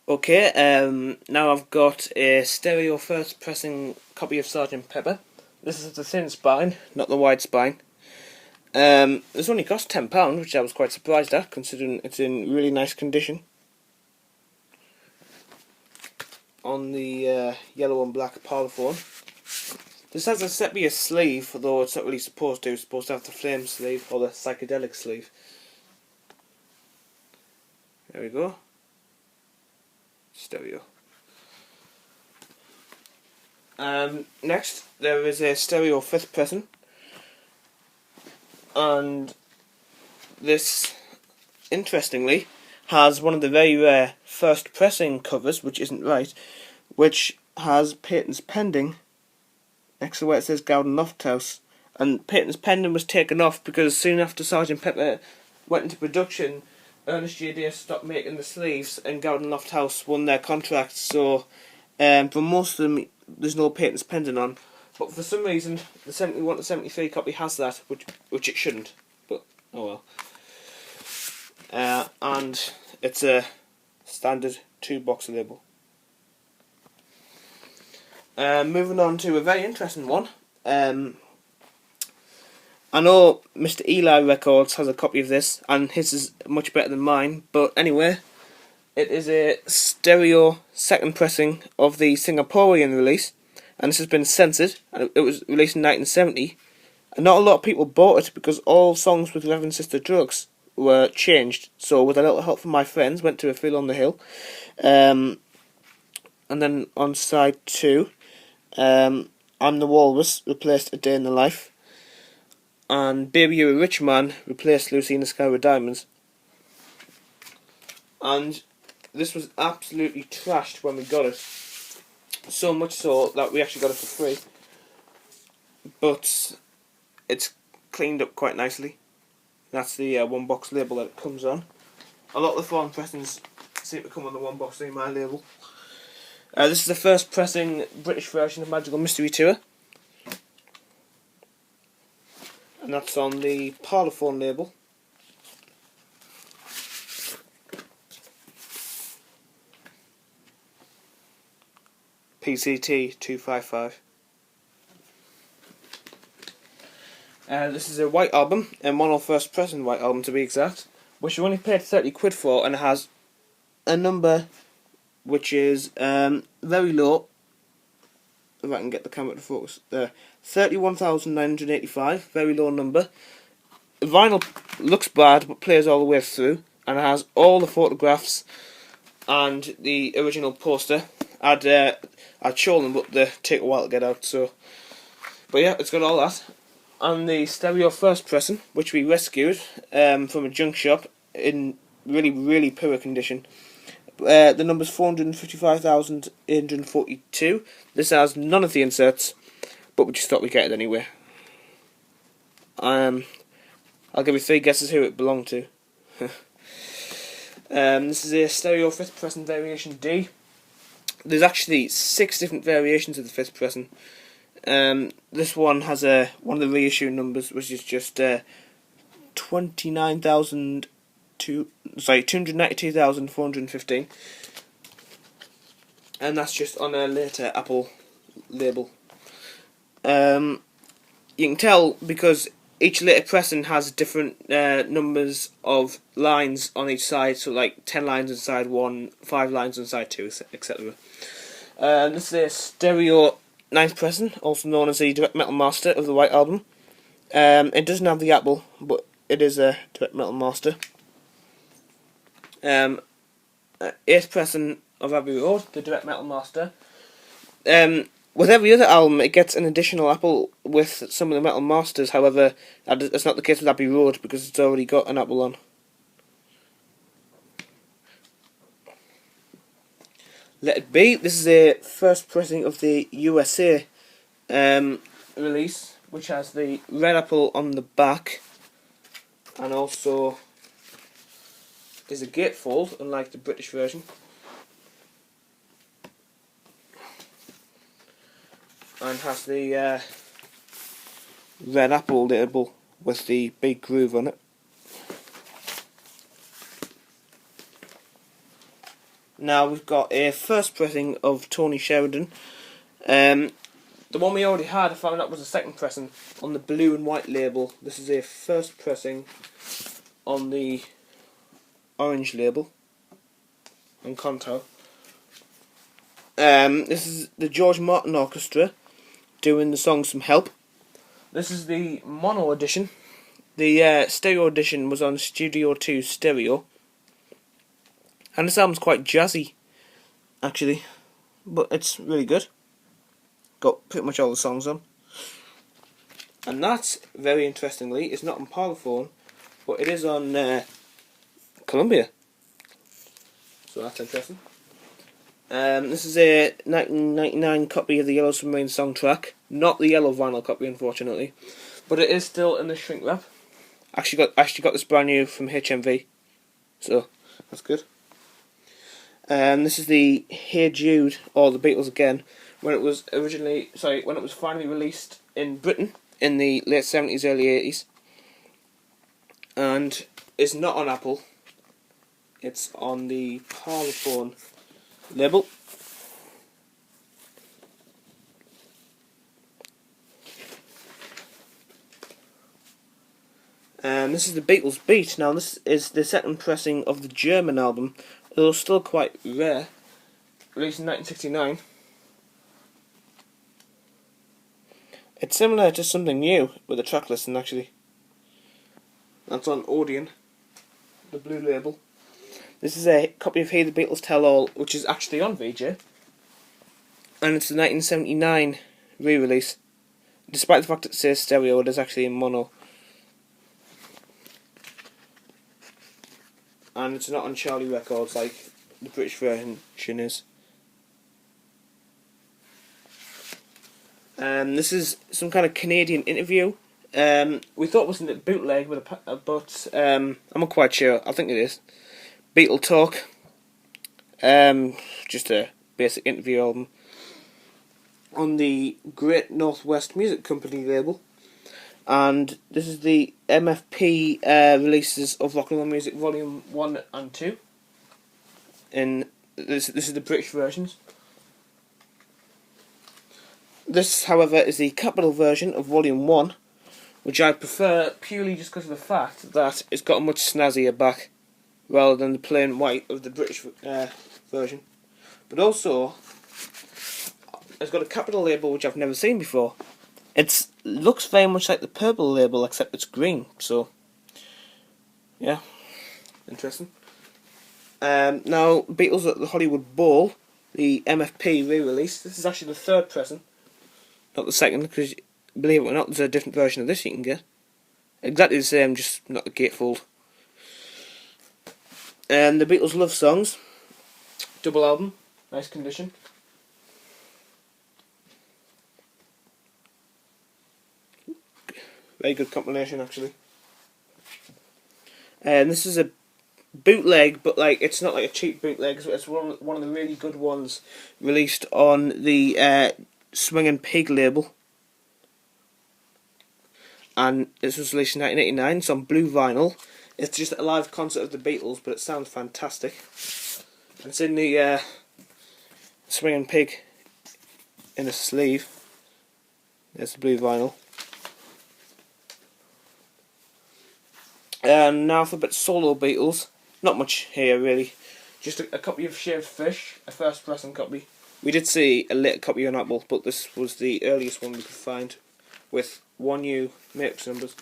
Okay, now I've got a stereo first pressing copy of Sergeant Pepper. This is the thin spine, not the wide spine. This only cost £10, which I was quite surprised at, considering it's in really nice condition. On the yellow and black Parlophone. This has a sepia sleeve, although it's not really supposed to. It's supposed to have the flame sleeve, or the psychedelic sleeve. There we go. Stereo. Next, there is a stereo fifth pressing, and this, interestingly, has one of the very rare first pressing covers, which isn't right, which has patents pending next to where it says Gowden Lofthouse. And patents pending was taken off because soon after Sergeant Pepper went into production, Ernest J. stopped making the sleeves and Gowden Lofthouse won their contract. So for most of them there's no patents pending on, but for some reason the 71 to 73 copy has that, which it shouldn't, but oh well. And it's a standard 2-box label. Moving on to a very interesting one. I know Mr. Eli Records has a copy of this, and his is much better than mine, but anyway, it is a stereo second pressing of the Singaporean release, and this has been censored, and it was released in 1970, and not a lot of people bought it because all songs with Reverend Sister Drugs were changed. So with a little help from my friends, went to a Field on the Hill, and then on side 2, I'm the Walrus replaced A Day in the Life, and Baby You're a Rich Man replaced Lucy in the Sky with Diamonds. And this was absolutely trashed when we got it, so much so that we actually got it for free, but it's cleaned up quite nicely. That's the 1-box label that it comes on. A lot of the foreign pressings seem to come on the 1-box EMI label. This is the first pressing British version of Magical Mystery Tour, and that's on the Parlophone label. PCT 255. This is a white album, a mono first pressing white album to be exact, which you only paid 30 quid for, and it has a number which is very low. If I can get the camera to focus there, 31,985, very low number. The vinyl looks bad but plays all the way through, and it has all the photographs and the original poster. I'd show them, but they take a while to get out. So, but yeah, it's got all that. And the stereo first pressing, which we rescued from a junk shop in really, really poor condition. The number's 455,842. This has none of the inserts, but we just thought we'd get it anyway. I'll give you 3 guesses who it belonged to. This is a stereo fifth pressing variation D. There's actually 6 different variations of the fifth pressing. This one has one of the reissue numbers, which is just 292,415, and that's just on a later Apple label. You can tell because each later pressing has different numbers of lines on each side, so like 10 lines on side 1, 5 lines on side 2, etc. This is a stereo 9th pressing, also known as the Direct Metal Master of the White Album. It doesn't have the Apple, but it is a Direct Metal Master. 8th pressing of Abbey Road, the Direct Metal Master. With every other album, it gets an additional Apple with some of the Metal Masters. However, that's not the case with Abbey Road because it's already got an Apple on. Let It Be. This is a first pressing of the USA release, which has the red apple on the back, and also is a gatefold, unlike the British version. And has the red apple label with the big groove on it. Now we've got a first pressing of Tony Sheridan. The one we already had, I found out was a second pressing on the blue and white label. This is a first pressing on the orange label on Conto. This is the George Martin Orchestra doing the song Some Help. This is the mono edition. The stereo edition was on Studio 2 stereo. And this album's quite jazzy, actually. But it's really good. Got pretty much all the songs on. And that, very interestingly, is not on Parlophone, but it is on Columbia. So that's interesting. This is a 1999 copy of the Yellow Submarine song track. Not the yellow vinyl copy, unfortunately. But it is still in the shrink wrap. Actually got this brand new from HMV. So, that's good. This is the Hey Jude, or the Beatles again, when it was finally released in Britain in the late 70s, early 80s. And it's not on Apple. It's on the Parlophone label. This is the Beatles Beat. Now this is the second pressing of the German album, although still quite rare, released in 1969. It's similar to Something New with a track listing, actually. That's on Odeon, the blue label. This is a copy of Hey the Beatles Tell All, which is actually on VJ, and it's the 1979 re-release. Despite the fact it says stereo, it is actually in mono. And it's not on Charlie Records like the British version is. This is some kind of Canadian interview. We thought it wasn't a bootleg, but I'm not quite sure. I think it is. Beatle Talk. Just a basic interview album on the Great Northwest Music Company label. And this is the MFP releases of Rock and Roll Music Volume 1 and 2. This is the British versions. This, however, is the Capitol version of Volume 1, which I prefer purely just because of the fact that it's got a much snazzier back rather than the plain white of the British version. But also, it's got a Capitol label which I've never seen before. It looks very much like the purple label, except it's green, so yeah, interesting. Now, Beatles at the Hollywood Bowl, the MFP re-release. This is actually the third pressing, not the second, because believe it or not, there's a different version of this you can get. Exactly the same, just not the gatefold. And the Beatles Love Songs, double album, nice condition. Very good compilation, actually. And this is a bootleg, but it's not like a cheap bootleg. It's one of the really good ones released on the Swingin' Pig label. And this was released in 1989. It's on blue vinyl. It's just a live concert of the Beatles, but it sounds fantastic. And it's in the Swingin' Pig in a sleeve. There's the blue vinyl. And now for a bit solo Beatles. Not much here really. Just a copy of Shaved Fish, a first pressing copy. We did see a later copy on Apple, but this was the earliest one we could find, with 1U mix numbers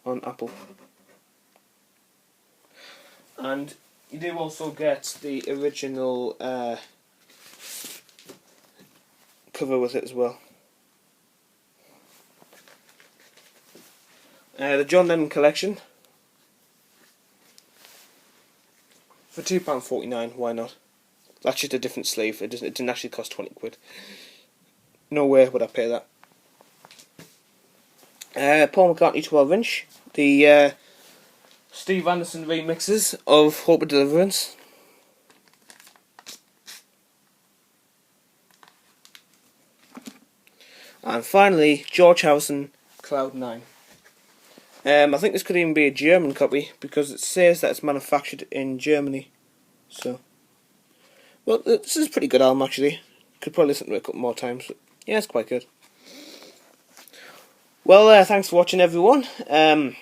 on Apple. And you do also get the original cover with it as well. The John Lennon collection for £2.49. Why not? That's just a different sleeve. It didn't actually cost £20. No way would I pay that. Paul McCartney 12-inch. The Steve Anderson remixes of Hope of Deliverance. And finally, George Harrison Cloud 9. I think this could even be a German copy because it says that it's manufactured in Germany. So, well, this is a pretty good album actually. Could probably listen to it a couple more times. But yeah, it's quite good. Well, thanks for watching, everyone. I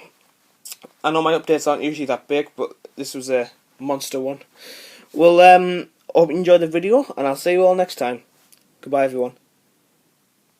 know my updates aren't usually that big, but this was a monster one. Well, hope you enjoyed the video, and I'll see you all next time. Goodbye, everyone.